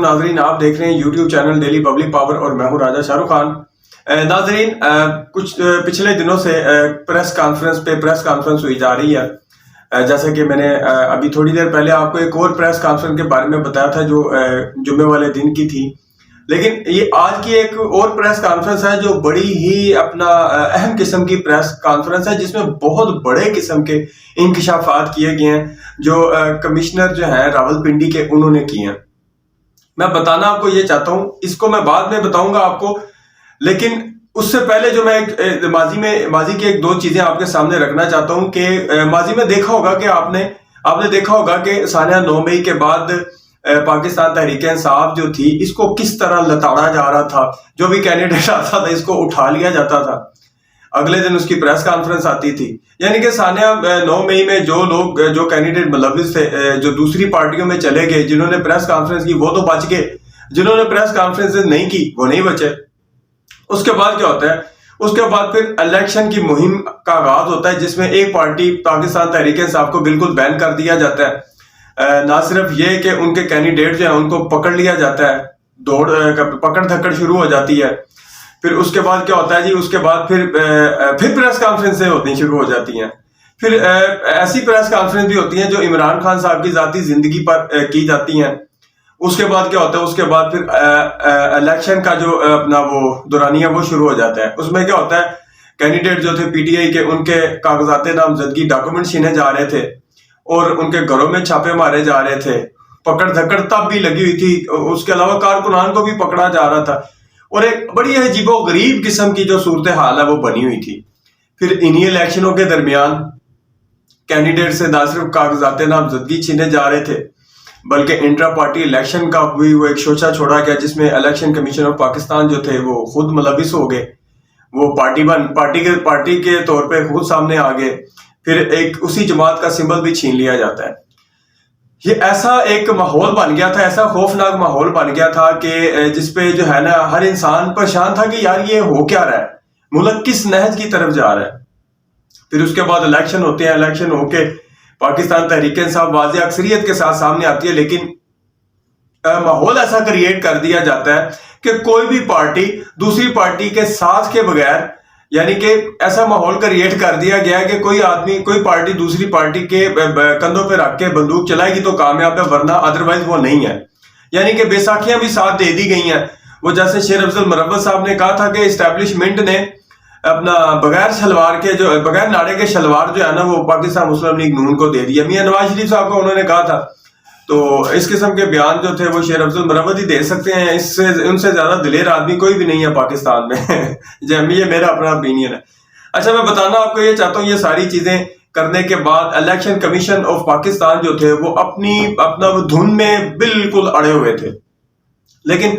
علیکم ناظرین، آپ دیکھ رہے ہیں YouTube channel daily public power اور میں ہوں راجہ شاہ رخ خان۔ ناظرین، کچھ پچھلے دنوں سے پریس کانفرنس ہوئی جا رہی ہے، جیسا کہ میں نے ابھی تھوڑی دیر پہلے آپ کو ایک اور پریس کانفرنس کے بارے میں بتایا تھا جو جمعے والے دن کی تھی، لیکن یہ آج کی ایک اور پریس کانفرنس ہے جو بڑی ہی اپنا اہم قسم کی پریس کانفرنس ہے، جس میں بہت بڑے قسم کے انکشافات کیے گئے ہیں جو کمشنر جو ہیں راولپنڈی کے انہوں نے کیے ہیں۔ میں بتانا آپ کو یہ چاہتا ہوں، اس کو میں بعد میں بتاؤں گا آپ کو، لیکن اس سے پہلے جو میں ماضی کی ایک دو چیزیں آپ کے سامنے رکھنا چاہتا ہوں کہ ماضی میں دیکھا ہوگا کہ آپ نے دیکھا ہوگا کہ سانحہ 9 مئی کے بعد پاکستان تحریک انصاف جو تھی اس کو کس طرح لتاڑا جا رہا تھا، جو بھی کینڈیڈیٹ آتا تھا اس کو اٹھا لیا جاتا تھا، اگلے دن اس کی پریس کانفرنس آتی تھی۔ یعنی کہ سانحہ 9 مئی میں جو کینڈیڈیٹ ملوث تھے، جو دوسری پارٹیوں میں چلے گئے، جنہوں نے پریس کانفرنس کی وہ تو بچ گئے، جنہوں نے پریس کانفرنس نہیں کی وہ نہیں بچے۔ اس کے بعد کیا ہوتا ہے؟ اس کے بعد پھر الیکشن کی مہم کا آغاز ہوتا ہے، جس میں ایک پارٹی پاکستان تحریک انصاف کو بالکل بین کر دیا جاتا ہے۔ نہ صرف یہ کہ ان کے کینڈیڈیٹ جو ہیں ان کو پکڑ لیا جاتا ہے، پکڑ دھکڑ شروع ہو جاتی ہے۔ پھر اس کے بعد کیا ہوتا ہے جی، اس کے بعد پھر پریس کانفرنسیں ہوتی شروع ہو جاتی ہیں۔ پھر ایسی پریس کانفرنس بھی ہوتی ہیں جو عمران خان صاحب کی ذاتی زندگی پر کی جاتی ہیں۔ اس کے بعد کیا ہوتا ہے؟ اس کے بعد پھر الیکشن کا جو اپنا وہ دورانیہ وہ شروع ہو جاتا ہے۔ اس میں کیا ہوتا ہے؟ کینڈیڈیٹ جو تھے پی ٹی آئی کے، ان کے کاغذات نامزدگی ڈاکومنٹ چھینے جا رہے تھے اور ان کے گھروں میں چھاپے مارے جا رہے تھے، پکڑ دھکڑ تب بھی لگی ہوئی تھی، اس کے علاوہ کارکنان کو بھی پکڑا جا رہا تھا، اور ایک بڑی عجیب و غریب قسم کی جو صورتحال ہے وہ بنی ہوئی تھی۔ پھر انہی الیکشنوں کے درمیان کینڈیڈیٹ سے نہ صرف کاغذات نامزدگی چھینے جا رہے تھے بلکہ انٹرا پارٹی الیکشن کا بھی وہ ایک شوشہ چھوڑا گیا، جس میں الیکشن کمیشن آف پاکستان جو تھے وہ خود ملوث ہو گئے، وہ پارٹی کے طور پہ خود سامنے آ گئے۔ پھر ایک اسی جماعت کا سمبل بھی چھین لیا جاتا ہے۔ یہ ایسا ایک ماحول بن گیا تھا، ایسا خوفناک ماحول بن گیا تھا کہ جس پہ جو ہے نا ہر انسان پریشان تھا کہ یار یہ ہو کیا رہا ہے، ملک کس نہج کی طرف جا رہا ہے۔ پھر اس کے بعد الیکشن ہوتے ہیں، الیکشن ہو کے پاکستان تحریک انصاف واضح اکثریت کے ساتھ سامنے آتی ہے، لیکن ماحول ایسا کریٹ کر دیا جاتا ہے کہ کوئی بھی پارٹی دوسری پارٹی کے ساتھ کے بغیر، یعنی کہ ایسا ماحول کریٹ کر دیا گیا ہے کہ کوئی پارٹی دوسری پارٹی کے کندھوں پہ رکھ کے بندوق چلائے گی تو کامیاب ہے، ورنہ ادروائز وہ نہیں ہے۔ یعنی کہ بیساکھیاں بھی ساتھ دے دی گئی ہیں۔ وہ جیسے شیر افضل مروت صاحب نے کہا تھا کہ اسٹیبلشمنٹ نے اپنا بغیر ناڑے کے شلوار جو ہے نا وہ پاکستان مسلم لیگ نون کو دے دیا۔ میاں نواز شریف صاحب کو انہوں نے کہا تھا، تو اس قسم کے بیان جو تھے وہ شیر افضل مروت ہی دے سکتے ہیں، ان سے زیادہ دلیر آدمی کوئی بھی نہیں ہے پاکستان میں۔ یہ میرا اپنا اپینین ہے۔ اچھا، میں بتانا آپ کو یہ چاہتا ہوں، یہ ساری چیزیں کرنے کے بعد الیکشن کمیشن آف پاکستان جو تھے وہ اپنا دھن میں بالکل اڑے ہوئے تھے، لیکن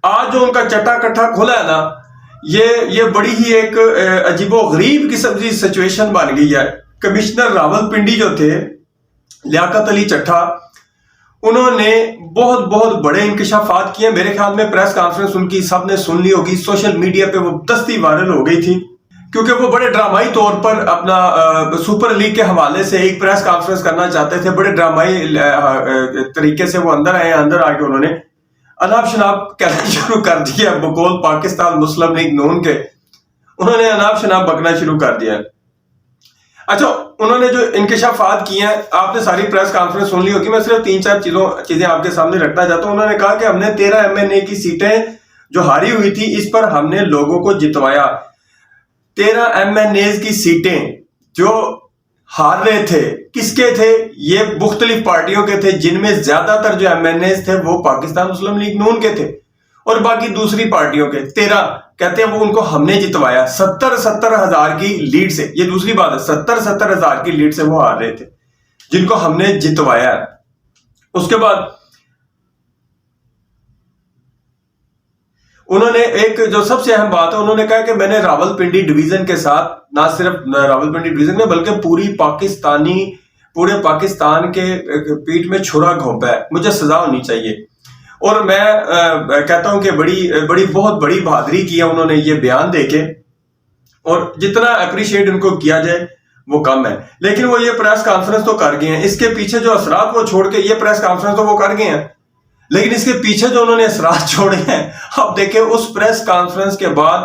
آج جو ان کا چٹا کٹھا کھلا ہے نا، یہ بڑی ہی ایک عجیب و غریب قسم کی سچویشن بن گئی ہے۔ کمشنر راولپنڈی جو تھے لیاقت علی چٹھا، انہوں نے بہت بڑے انکشافات کیے۔ میرے خیال میں پریس کانفرنس ان کی سب نے سن لی ہوگی، سوشل میڈیا پہ وہ دستی وائرل ہو گئی تھی، کیونکہ وہ بڑے ڈرامائی طور پر اپنا سپر لیگ کے حوالے سے ایک پریس کانفرنس کرنا چاہتے تھے۔ بڑے ڈرامائی طریقے سے وہ اندر آ کے انہوں نے اناب شناب کہنا شروع کر دیا، بقول پاکستان مسلم لیگ نون کے انہوں نے اناب شناب بکنا شروع کر دیا۔ اچھا، انہوں نے جو انکشافات کیے ہیں، آپ نے ساری پریس کانفرنس سن لی ہوگی، میں صرف 3-4 چیزیں آپ کے سامنے رکھنا چاہتا ہوں۔ انہوں نے کہا کہ ہم نے 13 MNA کی سیٹیں جو ہاری ہوئی تھی اس پر ہم نے لوگوں کو جتوایا۔ 13 MNAs کی سیٹیں جو ہار رہے تھے کس کے تھے؟ یہ مختلف پارٹیوں کے تھے، جن میں زیادہ تر جو MNAs تھے وہ پاکستان مسلم لیگ نون کے تھے، اور باقی دوسری پارٹیوں کے 13 کہتے ہیں وہ ان کو ہم نے جتوایا 70 ہزار کی لیڈ سے۔ یہ دوسری بات ہے، 70 ہزار کی لیڈ سے وہ ہار رہے تھے جن کو ہم نے جتوایا۔ اس کے بعد انہوں نے ایک جو سب سے اہم بات ہے، انہوں نے کہا کہ میں نے راولپنڈی ڈویژن کے ساتھ، نہ صرف راولپنڈی ڈویژن میں بلکہ پورے پاکستان کے پیٹ میں چھرا گھونپا ہے، مجھے سزا ہونی چاہیے۔ اور میں کہتا ہوں کہ بہت بڑی بہادری کی ہے انہوں نے یہ بیان دے کے، اور جتنا اپریشیٹ ان کو کیا جائے وہ کم ہے۔ لیکن وہ یہ پریس کانفرنس تو کر گئے ہیں، اس کے پیچھے جو اثرات وہ چھوڑ کے یہ پریس کانفرنس تو وہ کر گئے ہیں، لیکن اس کے پیچھے جو انہوں نے اثرات چھوڑے ہیں، اب دیکھیں اس پریس کانفرنس کے بعد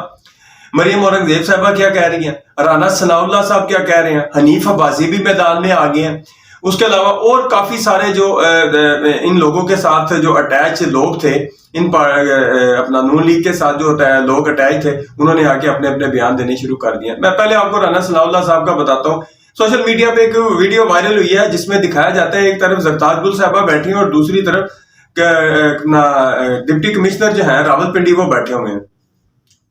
مریم اورنگزیب صاحبہ کیا کہہ رہی ہیں، رانا ثناء اللہ صاحب کیا کہہ رہے ہیں، حنیف عباسی بھی میدان میں آ گئے ہیں، اس کے علاوہ اور کافی سارے جو ان لوگوں کے ساتھ جو اٹیچ لوگ تھے، ان اپنا نون لیگ کے ساتھ جو لوگ اٹیچ تھے، انہوں نے آ کے اپنے اپنے بیان دینے شروع کر دیے. میں پہلے آپ کو رانا ثناء اللہ صاحب کا بتاتا ہوں. سوشل میڈیا پہ ایک ویڈیو وائرل ہوئی ہے جس میں دکھایا جاتا ہے ایک طرف زرتاج گل صاحبہ بیٹھی ہیں اور دوسری طرف ڈپٹی کمشنر جو ہیں راولپنڈی وہ بیٹھے ہوئے ہیں.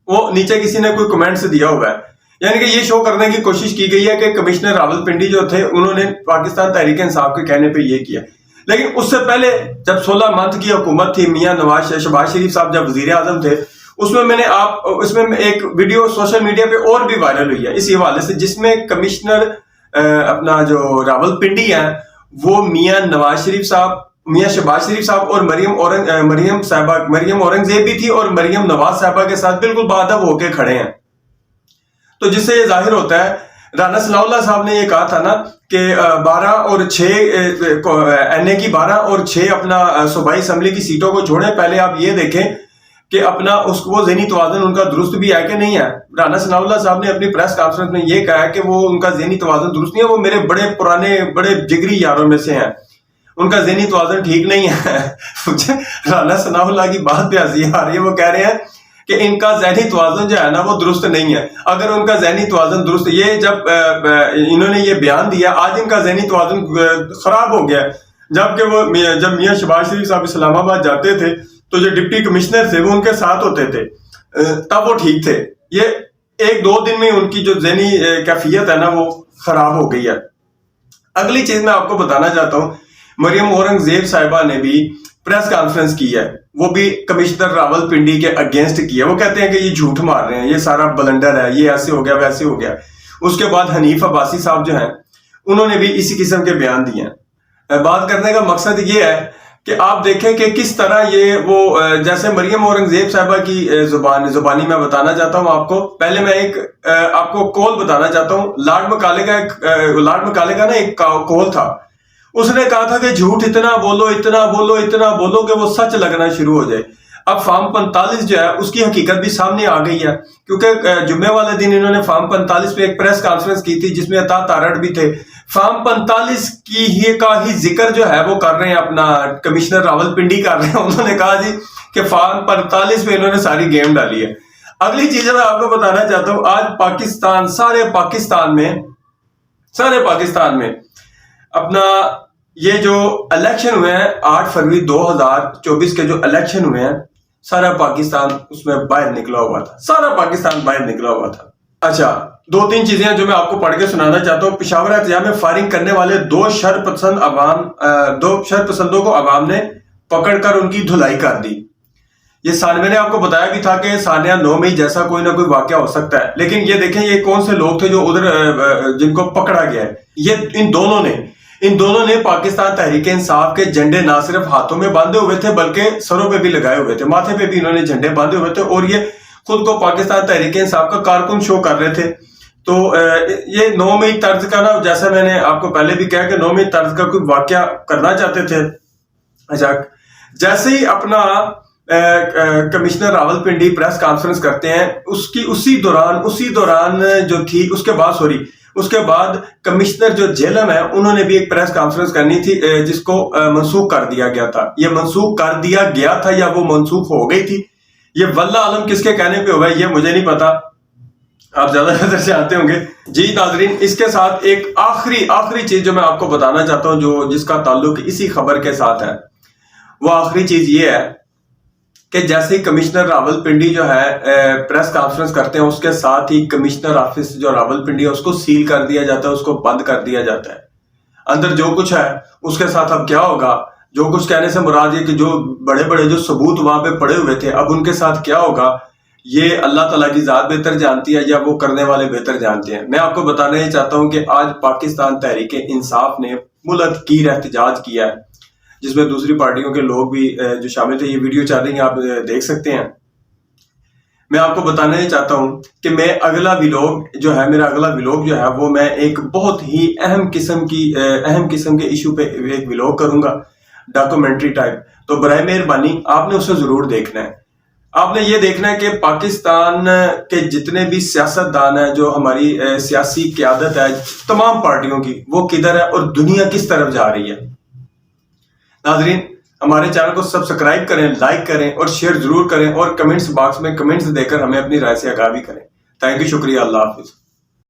وہ نیچے کسی نے کوئی کمنٹ سے دیا ہوا ہے، یعنی کہ یہ شو کرنے کی کوشش کی گئی ہے کہ کمشنر راولپنڈی جو تھے انہوں نے پاکستان تحریک انصاف کے کہنے پہ یہ کیا. لیکن اس سے پہلے جب 16 منتھ کی حکومت تھی، میاں شہباز شریف صاحب جب وزیر اعظم تھے، اس میں ایک ویڈیو سوشل میڈیا پہ اور بھی وائرل ہوئی ہے اسی حوالے سے، جس میں کمشنر اپنا جو راولپنڈی ہیں وہ میاں شہباز شریف صاحب اور مریم اورنگزیب بھی تھی اور مریم نواز صاحبہ کے ساتھ بالکل بادب ہو کے کھڑے ہیں. تو جس سے یہ ظاہر ہوتا ہے، رانا ثناء اللہ صاحب نے یہ کہا تھا نا کہ 12 اور 6 این اے کی 12 اور 6 اپنا صوبائی اسمبلی کی سیٹوں کو چھوڑیں. پہلے آپ یہ دیکھیں کہ اپنا وہ ذہنی توازن ان کا درست بھی ہے کہ نہیں ہے. رانا ثناء اللہ صاحب نے اپنی پریس کانفرنس میں یہ کہا ہے کہ وہ ان کا ذہنی توازن درست نہیں ہے، وہ میرے بڑے پرانے بڑے جگری یاروں میں سے ہیں، ان کا ذہنی توازن ٹھیک نہیں ہے. رانا ثناء اللہ کی بات پہ ہنسی آ رہی ہے. وہ کہہ رہے ہیں کہ ان کا ذہنی توازن جو ہے نا وہ درست نہیں ہے. اگر ان کا ذہنی توازن درست، یہ جب انہوں نے یہ بیان دیا، آج ان کا ذہنی توازن خراب ہو گیا. جبکہ وہ جب میاں شہباز شریف صاحب اسلام آباد جاتے تھے تو جو ڈپٹی کمشنر تھے وہ ان کے ساتھ ہوتے تھے، تب وہ ٹھیک تھے. یہ 1-2 دن میں ان کی جو ذہنی کیفیت ہے نا وہ خراب ہو گئی ہے. اگلی چیز میں آپ کو بتانا چاہتا ہوں، مریم اورنگزیب صاحبہ نے بھی پریس کانفرنس کی ہے، وہ بھی کمشنر راولپنڈی کے اگینسٹ کی ہے. وہ کہتے ہیں کہ یہ جھوٹ مار رہے ہیں، یہ سارا بلنڈر ہے، یہ ایسے ہو گیا ویسے ہو گیا. اس کے بعد حنیف عباسی صاحب جو ہیں انہوں نے بھی اسی قسم کے بیان دیے ہیں. بات کرنے کا مقصد یہ ہے کہ آپ دیکھیں کہ کس طرح یہ وہ جیسے مریم اورنگزیب صاحبہ کی زبانی میں بتانا چاہتا ہوں آپ کو. پہلے میں ایک آپ کو کول بتانا چاہتا ہوں. لارڈ مکالے کا نا ایک کول تھا. اس نے کہا تھا کہ جھوٹ اتنا بولو اتنا بولو اتنا بولو کہ وہ سچ لگنا شروع ہو جائے. اب فارم 45 جو ہے اس کی حقیقت بھی سامنے آ گئی ہے، کیونکہ جمعے والے دن انہوں نے فارم 45 پہ ایک پریس کانفرنس کی تھی جس میں عطا تارڑ بھی تھے. فارم 45 کا ہی ذکر جو ہے وہ کر رہے ہیں، اپنا کمشنر راولپنڈی کر رہے ہیں. انہوں نے کہا جی کہ فارم 45 پہ انہوں نے ساری گیم ڈالی ہے. اگلی چیز میں آپ کو بتانا چاہتا ہوں، آج سارے پاکستان میں اپنا یہ جو الیکشن ہوئے ہیں 8 فروری 2024 کے جو الیکشن ہوئے ہیں، سارا پاکستان اس میں باہر نکلا ہوا تھا. اچھا، 2-3 چیزیں جو میں آپ کو پڑھ کے سنانا چاہتا ہوں. پشاور احتجاج میں فائرنگ کرنے والے 2 شرپسندوں کو عوام نے پکڑ کر ان کی دھلائی کر دی. یہ میں نے آپ کو بتایا بھی تھا کہ سانیہ 9 مئی جیسا کوئی نہ کوئی واقعہ ہو سکتا ہے. لیکن یہ دیکھیں یہ کون سے لوگ تھے جو ادھر جن کو پکڑا گیا ہے. یہ ان دونوں نے پاکستان تحریک انصاف کے جھنڈے نہ صرف ہاتھوں میں باندھے ہوئے تھے بلکہ سروں پہ بھی لگائے ہوئے تھے، ماتھے پہ بھی انہوں نے جھنڈے باندھے ہوئے تھے اور یہ خود کو پاکستان تحریک انصاف کا کارکن شو کر رہے تھے. تو یہ 9 مئی طرز کا نا، جیسا میں نے آپ کو پہلے بھی کہا کہ 9 مئی طرز کا کوئی واقعہ کرنا چاہتے تھے. اچھا، جیسے ہی اپنا کمشنر راولپنڈی پریس کانفرنس کرتے ہیں، اسی دوران جو تھی اس کے بعد کمشنر جو جیلم ہے انہوں نے بھی ایک پریس کانفرنس کرنی تھی جس کو منسوخ کر دیا گیا تھا. یہ منسوخ کر دیا گیا تھا یا وہ منسوخ ہو گئی تھی، یہ واللہ عالم کس کے کہنے پہ ہوا ہے یہ مجھے نہیں پتا، آپ زیادہ بہتر سے آتے ہوں گے. جی ناظرین، اس کے ساتھ ایک آخری چیز جو میں آپ کو بتانا چاہتا ہوں جس کا تعلق اسی خبر کے ساتھ ہے، وہ آخری چیز یہ ہے کہ جیسے ہی کمشنر راولپنڈی جو ہے پریس کانفرنس کرتے ہیں، اس کے ساتھ ہی کمشنر آفس جو راولپنڈی ہے اس کو سیل کر دیا جاتا ہے، اس کو بند کر دیا جاتا ہے. اندر جو کچھ ہے اس کے ساتھ اب کیا ہوگا، جو کچھ کہنے سے مراد یہ کہ جو بڑے جو ثبوت وہاں پہ پڑے ہوئے تھے اب ان کے ساتھ کیا ہوگا یہ اللہ تعالیٰ کی ذات بہتر جانتی ہے یا وہ کرنے والے بہتر جانتے ہیں. میں آپ کو بتانا یہ چاہتا ہوں کہ آج پاکستان تحریک انصاف نے ملک گیر احتجاج کیا ہے جس میں دوسری پارٹیوں کے لوگ بھی جو شامل تھے. یہ ویڈیو چل رہی ہے، آپ دیکھ سکتے ہیں. میں آپ کو بتانا یہ چاہتا ہوں کہ میرا اگلا ویلوگ جو ہے وہ میں ایک بہت ہی اہم قسم کے ایشو پہ ایک ویلوگ کروں گا، ڈاکومنٹری ٹائپ. تو برائے مہربانی آپ نے اسے ضرور دیکھنا ہے. آپ نے یہ دیکھنا ہے کہ پاکستان کے جتنے بھی سیاست دان ہیں، جو ہماری سیاسی قیادت ہے تمام پارٹیوں کی، وہ کدھر ہے اور دنیا کس طرف جا رہی ہے. ناظرین، ہمارے چینل کو سبسکرائب کریں، لائک کریں اور شیئر ضرور کریں، اور کمنٹس باکس میں کمنٹس دے کر ہمیں اپنی رائے سے آگاہ بھی کریں. تھینک یو، شکریہ، اللہ حافظ.